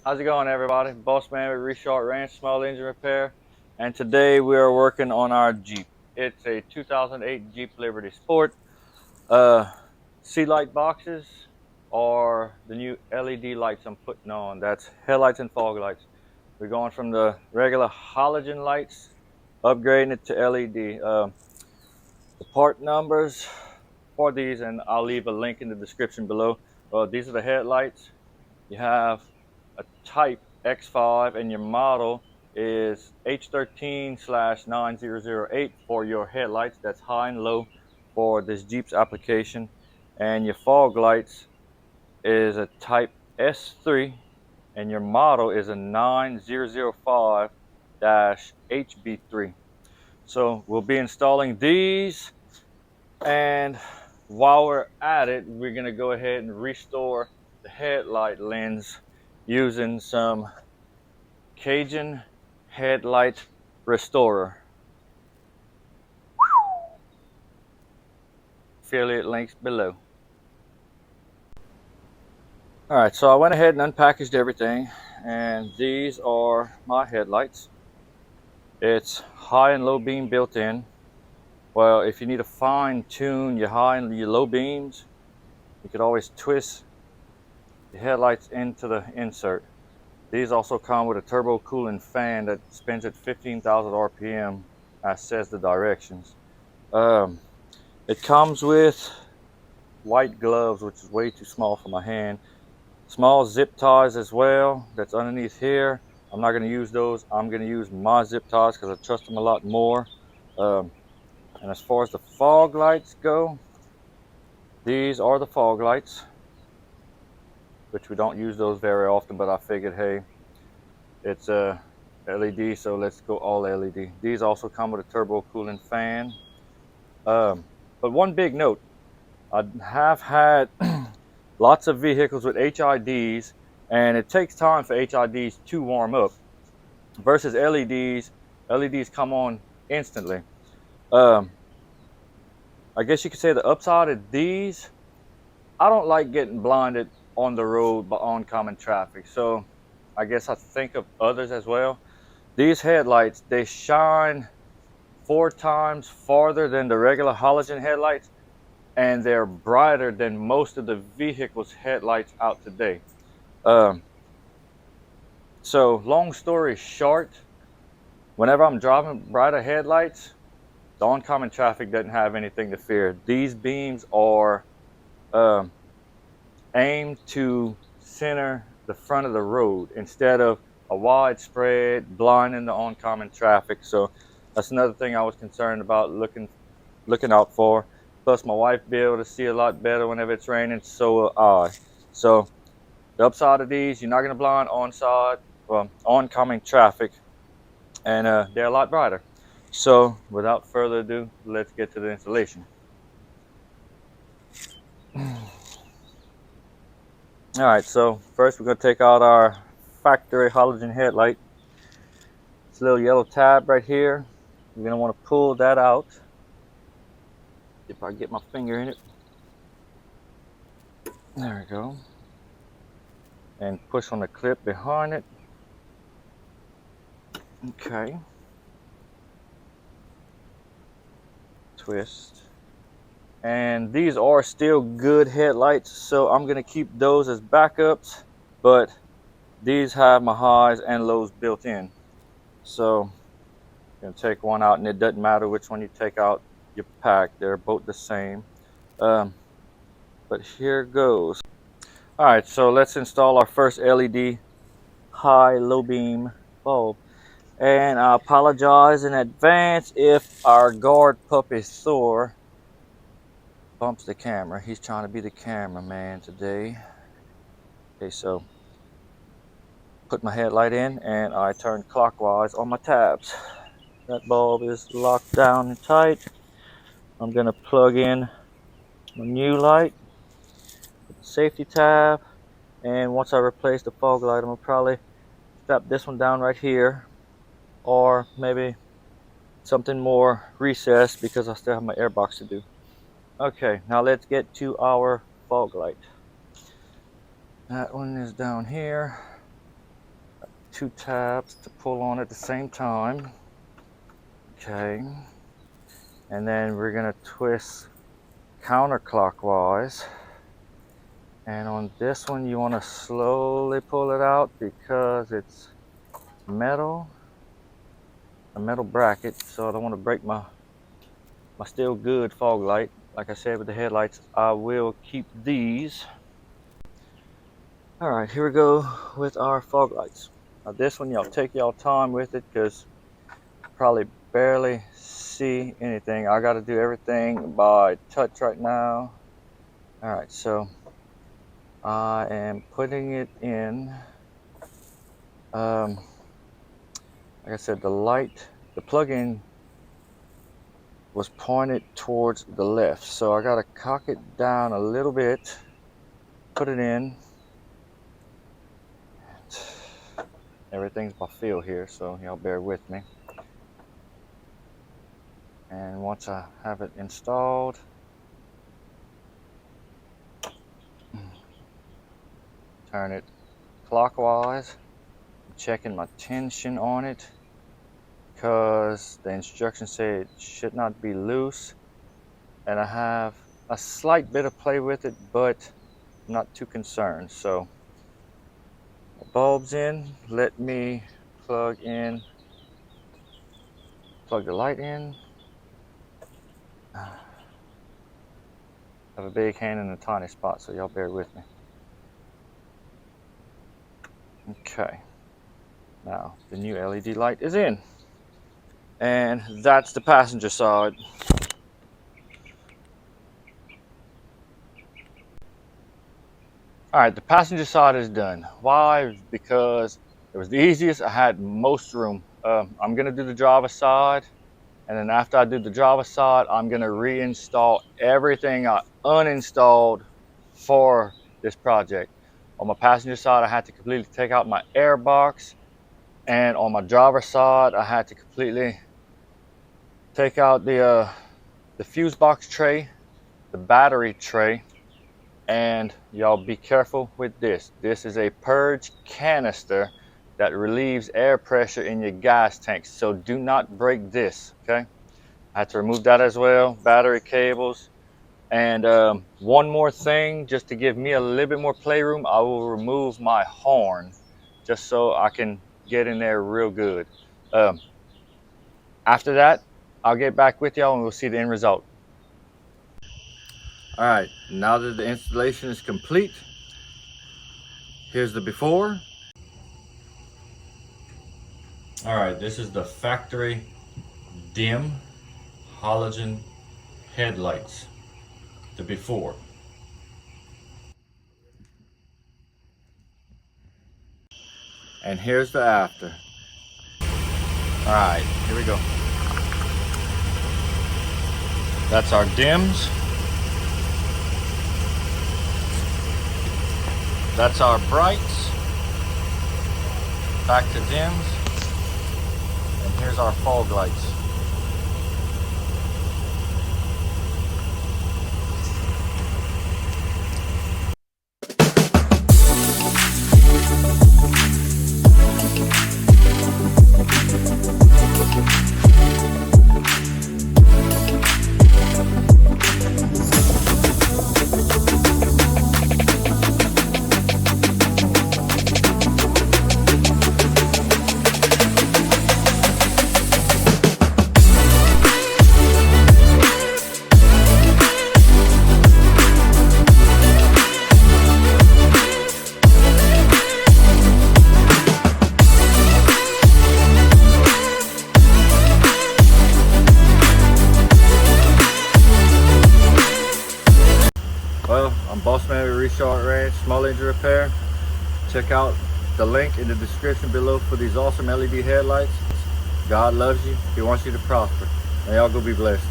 How's it going, everybody? Boss Man with Reshart Ranch Small Engine Repair, and today we are working on our Jeep. It's a 2008 Jeep Liberty Sport. Sealight boxes are the new LED lights I'm putting on. That's headlights and fog lights. We're going from the regular halogen lights, upgrading it to LED. The part numbers for these, and I'll leave a link in the description below. These are the headlights. You have a Type X5 and your model is H13/9008 for your headlights. That's high and low for this Jeep's application. And your fog lights is a Type S3 and your model is a 9005-HB3. So we'll be installing these, and while we're at it, we're going to go ahead and restore the headlight lens using some Cajun headlight restorer. Affiliate links below. Alright, so I went ahead and unpackaged everything, and these are my headlights. It's high and low beam built in. Well, if you need to fine tune your high and your low beams, you could always twist the headlights into the insert. These also come with a turbo cooling fan that spins at 15,000 RPM, as says the directions. It comes with white gloves, which is way too small for my hand. Small zip ties as well, that's underneath here. I'm not going to use those. I'm going to use my zip ties because I trust them a lot more. And as far as the fog lights go, these are the fog lights, which we don't use those very often, but I figured, hey, it's a LED, so let's go all LED. These also come with a turbo cooling fan. But one big note, I have had lots of vehicles with HIDs, and it takes time for HIDs to warm up versus LEDs. LEDs come on instantly. I guess you could say the upside of these, I don't like getting blinded on the road by oncoming traffic, so I guess I think of others as well. These headlights, they shine 4 times farther than the regular halogen headlights, and they're brighter than most of the vehicles' headlights out today. So long story short, whenever I'm driving brighter headlights, the oncoming traffic doesn't have anything to fear. These beams are aimed to center the front of the road instead of a widespread blinding the oncoming traffic. So that's another thing I was concerned about looking out for. Plus, my wife will be able to see a lot better whenever it's raining, so will I. So the upside of these, you're not going to blind oncoming traffic, and they're a lot brighter. So without further ado, let's get to the installation. Alright, so first we're going to take out our factory halogen headlight. This little yellow tab right here, you're going to want to pull that out. If I get my finger in it. There we go. And push on the clip behind it. Okay. Twist. And these are still good headlights, so I'm going to keep those as backups, but these have my highs and lows built in. So I'm going to take one out, and it doesn't matter which one you take out. Your pack, they're both the same. But here goes. Alright, so let's install our first LED high low beam bulb. And I apologize in advance if our guard puppy Thor bumps the camera. He's trying to be the cameraman today. Okay, so put my headlight in and I turn clockwise on my tabs. That bulb is locked down and tight. I'm going to plug in my new light, safety tab, and once I replace the fog light, I'm going to probably strap this one down right here, or maybe something more recessed because I still have my air box to do. Okay, now let's get to our fog light. That one is down here. 2 tabs to pull on at the same time. Okay. And then we're gonna twist counterclockwise. And on this one, you want to slowly pull it out because it's metal, a metal bracket. So I don't want to break my still good fog light. Like I said with the headlights, I will keep these. All right, here we go with our fog lights. Now this one, y'all take y'all time with it because probably barely see anything. I got to do everything by touch right now. All right, so I am putting it in, like I said, the plug-in was pointed towards the left. So I got to cock it down a little bit, put it in. Everything's by feel here, so y'all bear with me. And once I have it installed, turn it clockwise. I'm checking my tension on it because the instructions say it should not be loose, and I have a slight bit of play with it, but I'm not too concerned. So the bulb's in. Let me plug the light in. I have a big hand in a tiny spot, so y'all bear with me. Okay, now the new LED light is in, and that's the passenger side. All right, the passenger side is done. Why? Because it was the easiest. I had most room. I'm gonna do the driver's side, and then after I do the driver's side, I'm gonna reinstall everything I uninstalled for this project. On my passenger side, I had to completely take out my air box. And on my driver's side, I had to completely take out the fuse box tray, the battery tray. And y'all be careful with this. This is a purge canister that relieves air pressure in your gas tanks. So do not break this, okay? I had to remove that as well, battery cables. And one more thing, just to give me a little bit more playroom, I will remove my horn just so I can get in there real good. After that, I'll get back with y'all and we'll see the end result. All right, now that the installation is complete, here's the before. All right, this is the factory dim halogen headlights. The before. And here's the after. All right, here we go. That's our dims. That's our brights. Back to dims. And here's our fog lights. Well, I'm Boss Man with Reshart Ranch, small engine repair. Check out the link in the description below for these awesome LED headlights. God loves you. He wants you to prosper. May y'all go be blessed.